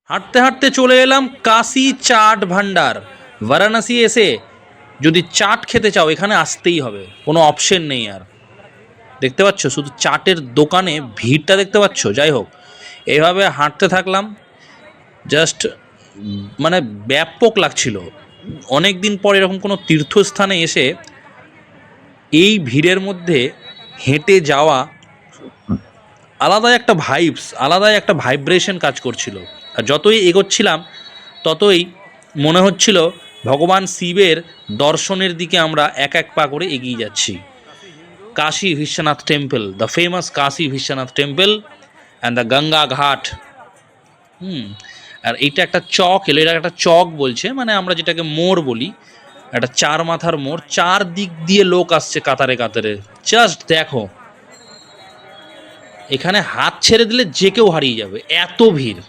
হাঁটতে হাঁটতে চলে এলাম কাশি চাট ভান্ডার। বারাণসী এসে যদি চাট খেতে চাও এখানে আসতেই হবে, কোনো অপশন নেই। আর দেখতে পাচ্ছ শুধু চাটের দোকানে ভিড়টা দেখতে পাচ্ছ। যাই হোক, এইভাবে হাঁটতে থাকলাম, জাস্ট মানে ব্যাপক লাগছিল। অনেক দিন পর এরকম কোনো তীর্থস্থানে এসে এই ভিড়ের মধ্যে হেঁটে যাওয়া আলাদাই একটা ভাইবস, আলাদাই একটা ভাইব্রেশন কাজ করছিল। আর যতই এগোচ্ছিলাম ততই মনে হচ্ছিল ভগবান শিবের দর্শনের দিকে আমরা এক এক পা করে এগিয়ে যাচ্ছি। Kashi Biswanath temple, the famous Kashi Biswanath temple and the Ganga ঘাট। আর এইটা একটা চক এলো, এটা একটা চক বলছে, মানে আমরা যেটাকে মোড় বলি, একটা চার মাথার মোড়, চার দিক দিয়ে লোক আসছে কাতারে কাতারে। জাস্ট দেখো, এখানে হাত ছেড়ে দিলে যে কেউ হারিয়ে যাবে, এত ভিড়।